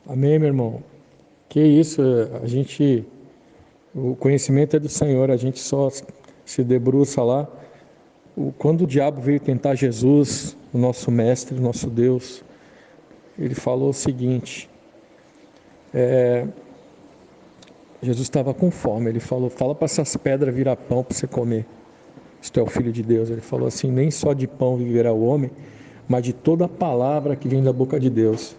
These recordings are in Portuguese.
Amém, meu irmão. Que isso, o conhecimento é do Senhor, a gente só se debruça lá. Quando o diabo veio tentar Jesus, o nosso mestre, o nosso Deus, ele falou o seguinte: Jesus estava com fome, ele falou: fala para essas pedras virar pão para você comer. Se tu é o filho de Deus. Ele falou assim: nem só de pão viverá o homem, mas de toda a palavra que vem da boca de Deus.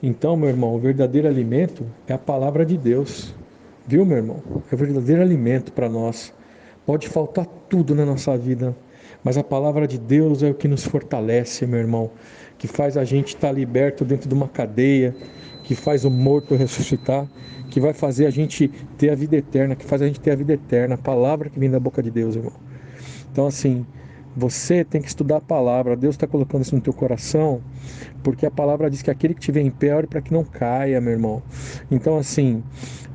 Então, meu irmão, o verdadeiro alimento é a palavra de Deus. Viu, meu irmão? É o verdadeiro alimento para nós. Pode faltar tudo na nossa vida, mas a palavra de Deus é o que nos fortalece, meu irmão, que faz a gente estar liberto dentro de uma cadeia, que faz o morto ressuscitar, que vai fazer a gente ter a vida eterna, que faz a gente ter a vida eterna, a palavra que vem da boca de Deus, irmão. Então, assim, você tem que estudar a palavra. Deus está colocando isso no teu coração, porque a palavra diz que aquele que estiver em pé, ore para que não caia, meu irmão. Então, assim,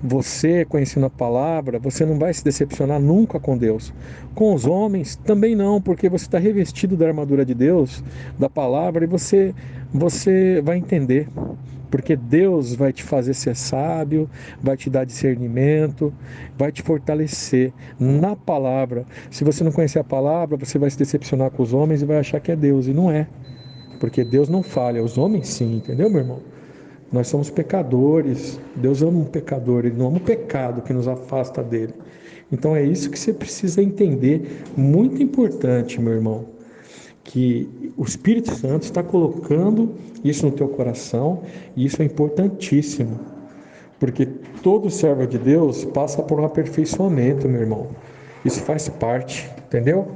você conhecendo a palavra, você não vai se decepcionar nunca com Deus. Com os homens, também não, porque você está revestido da armadura de Deus, da palavra, e você vai entender. Porque Deus vai te fazer ser sábio, vai te dar discernimento, vai te fortalecer na palavra. Se você não conhecer a palavra, você vai se decepcionar com os homens e vai achar que é Deus, e não é. Porque Deus não falha, os homens sim, entendeu, meu irmão? Nós somos pecadores, Deus ama um pecador, Ele não ama o pecado que nos afasta dele. Então é isso que você precisa entender, muito importante, meu irmão, que o Espírito Santo está colocando isso no teu coração, e isso é importantíssimo, porque todo servo de Deus passa por um aperfeiçoamento, meu irmão. Isso faz parte, entendeu?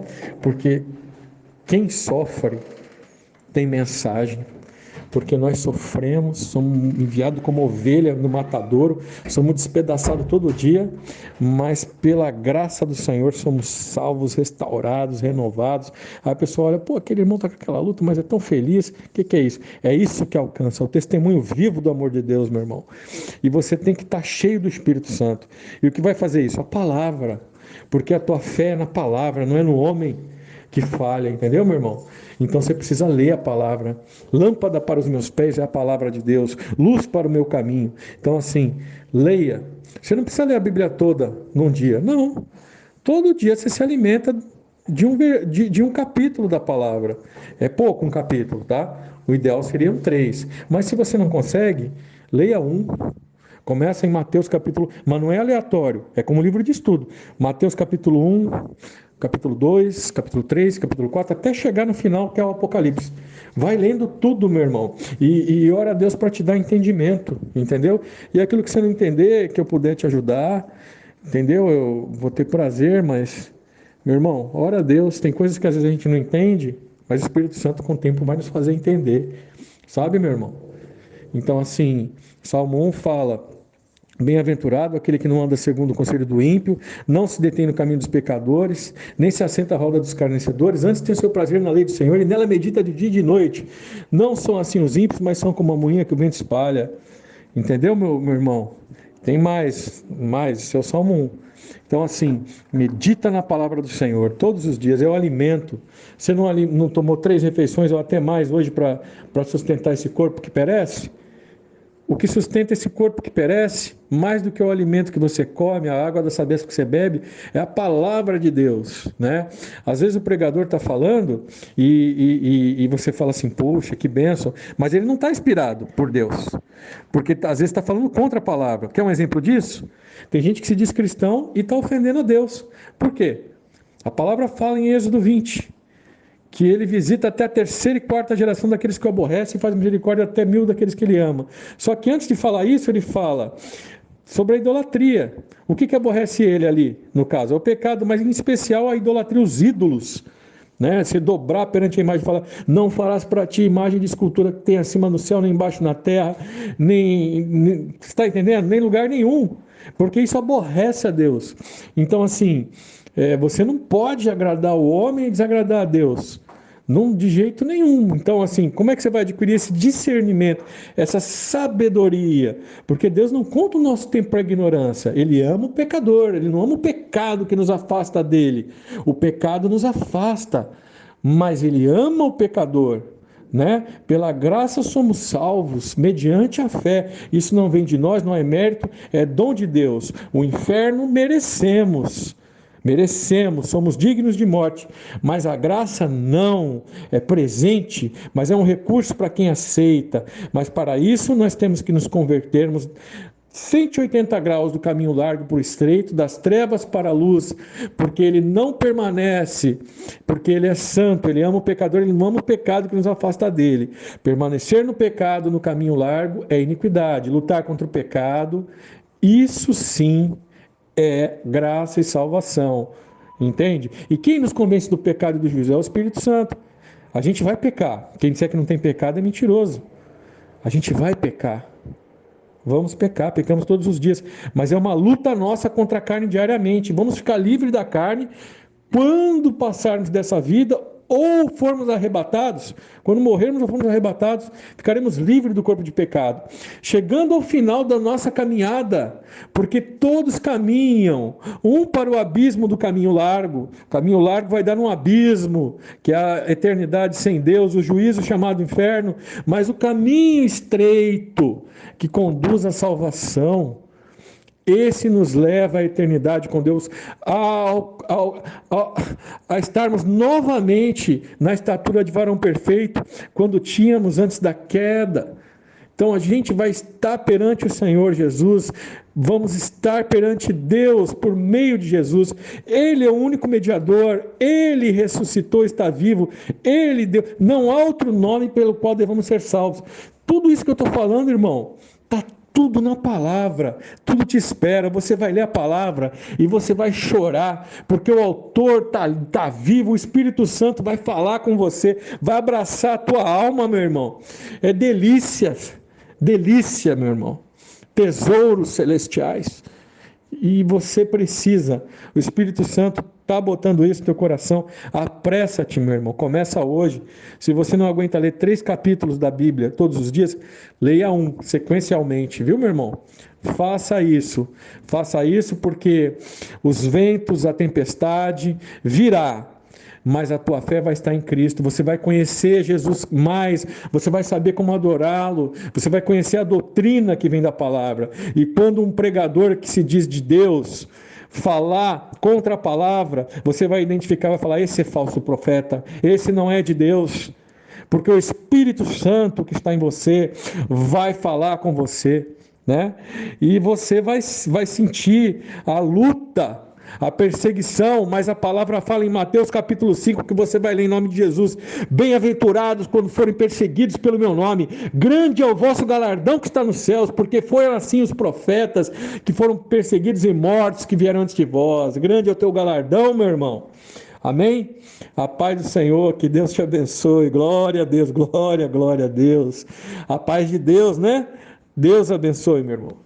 Porque quem sofre tem mensagem, porque nós sofremos, somos enviados como ovelha no matadouro, somos despedaçados todo dia, mas pela graça do Senhor somos salvos, restaurados, renovados. Aí a pessoa olha, pô, aquele irmão está com aquela luta, mas é tão feliz. O que é isso? É isso que alcança, o testemunho vivo do amor de Deus, meu irmão. E você tem que estar cheio do Espírito Santo. E o que vai fazer isso? A palavra, porque a tua fé é na palavra, não é no homem que falha, entendeu, meu irmão? Então você precisa ler a palavra. Lâmpada para os meus pés é a palavra de Deus, luz para o meu caminho. Então, assim, leia. Você não precisa ler a Bíblia toda num dia, não. Todo dia você se alimenta de um capítulo da palavra. É pouco um capítulo, tá? O ideal seriam 3. Mas se você não consegue, leia um. Começa em Mateus capítulo... Mas não é aleatório, é como livro de estudo. Mateus capítulo 1, capítulo 2, capítulo 3, capítulo 4, até chegar no final, que é o Apocalipse. Vai lendo tudo, meu irmão. E ora a Deus para te dar entendimento, entendeu? E aquilo que você não entender, que eu puder te ajudar, entendeu? Eu vou ter prazer, mas, meu irmão, ora a Deus. Tem coisas que às vezes a gente não entende, mas o Espírito Santo com o tempo vai nos fazer entender. Sabe, meu irmão? Então, assim, Salmo 1 fala: bem-aventurado aquele que não anda segundo o conselho do ímpio, não se detém no caminho dos pecadores, nem se assenta à roda dos escarnecedores, antes tem o seu prazer na lei do Senhor e nela medita de dia e de noite. Não são assim os ímpios, mas são como a moinha que o vento espalha. Entendeu, meu irmão? Tem mais, esse é o Salmo 1. Então, assim, medita na palavra do Senhor todos os dias, é o alimento. Você não tomou 3 refeições ou até mais hoje para sustentar esse corpo que perece? O que sustenta esse corpo que perece, mais do que o alimento que você come, a água da sabeça que você bebe, é a palavra de Deus, né? Às vezes o pregador está falando e você fala assim, poxa, que bênção, mas ele não está inspirado por Deus, porque às vezes está falando contra a palavra. Quer um exemplo disso? Tem gente que se diz cristão e está ofendendo a Deus. Por quê? A palavra fala em Êxodo 20, que ele visita até a 3ª e 4ª geração daqueles que o aborrecem e faz misericórdia até 1000 daqueles que ele ama. Só que antes de falar isso, ele fala sobre a idolatria. O que aborrece ele ali, no caso? É o pecado, mas em especial a idolatria, os ídolos. Né? Se dobrar perante a imagem e falar, não farás para ti imagem de escultura que tem acima no céu, nem embaixo na terra, nem está entendendo? Nem lugar nenhum, porque isso aborrece a Deus. Então, assim, você não pode agradar o homem e desagradar a Deus. Não, de jeito nenhum. Então, assim, como é que você vai adquirir esse discernimento, essa sabedoria? Porque Deus não conta o nosso tempo para a ignorância. Ele ama o pecador, ele não ama o pecado que nos afasta dele. O pecado nos afasta, mas ele ama o pecador. né? Pela graça somos salvos, mediante a fé. Isso não vem de nós, não é mérito, é dom de Deus. O inferno merecemos, somos dignos de morte, mas a graça não é presente, mas é um recurso para quem aceita. Mas para isso nós temos que nos convertermos 180 graus do caminho largo para o estreito, das trevas para a luz, porque ele não permanece, porque ele é santo, ele ama o pecador, ele não ama o pecado que nos afasta dele. Permanecer no pecado, no caminho largo, é iniquidade. Lutar contra o pecado, isso sim é graça e salvação, entende? E quem nos convence do pecado e do juízo é o Espírito Santo. A gente vai pecar. Quem disser que não tem pecado é mentiroso. A gente vai pecar. Vamos pecar, pecamos todos os dias, mas é uma luta nossa contra a carne diariamente. Vamos ficar livres da carne quando passarmos dessa vida ou formos arrebatados. Quando morrermos ou formos arrebatados, ficaremos livres do corpo de pecado. Chegando ao final da nossa caminhada, porque todos caminham, um para o abismo do caminho largo. O caminho largo vai dar um abismo, que é a eternidade sem Deus, o juízo chamado inferno, mas o caminho estreito, que conduz à salvação, esse nos leva à eternidade com Deus, a estarmos novamente na estatura de varão perfeito, quando tínhamos antes da queda. Então a gente vai estar perante o Senhor Jesus, vamos estar perante Deus por meio de Jesus. Ele é o único mediador, Ele ressuscitou, está vivo, Ele deu, não há outro nome pelo qual devemos ser salvos. Tudo isso que eu estou falando, irmão, está tudo na palavra, tudo te espera. Você vai ler a palavra e você vai chorar, porque o autor tá vivo, o Espírito Santo vai falar com você, vai abraçar a tua alma, meu irmão. É delícia, delícia, meu irmão. Tesouros celestiais. E você precisa, o Espírito Santo está botando isso no teu coração. Apressa-te, meu irmão, começa hoje. Se você não aguenta ler 3 capítulos da Bíblia todos os dias, leia um sequencialmente, viu, meu irmão? Faça isso porque os ventos, a tempestade virá, mas a tua fé vai estar em Cristo, você vai conhecer Jesus mais, você vai saber como adorá-lo, você vai conhecer a doutrina que vem da palavra. E quando um pregador que se diz de Deus falar contra a palavra, você vai identificar, vai falar: esse é falso profeta, esse não é de Deus, porque o Espírito Santo que está em você vai falar com você, né? E você vai sentir a luta, a perseguição, mas a palavra fala em Mateus capítulo 5, que você vai ler em nome de Jesus: bem-aventurados quando forem perseguidos pelo meu nome, grande é o vosso galardão que está nos céus, porque foram assim os profetas que foram perseguidos e mortos que vieram antes de vós. Grande é o teu galardão, meu irmão. Amém? A paz do Senhor, que Deus te abençoe. Glória a Deus, glória a Deus. A paz de Deus, né? Deus abençoe, meu irmão.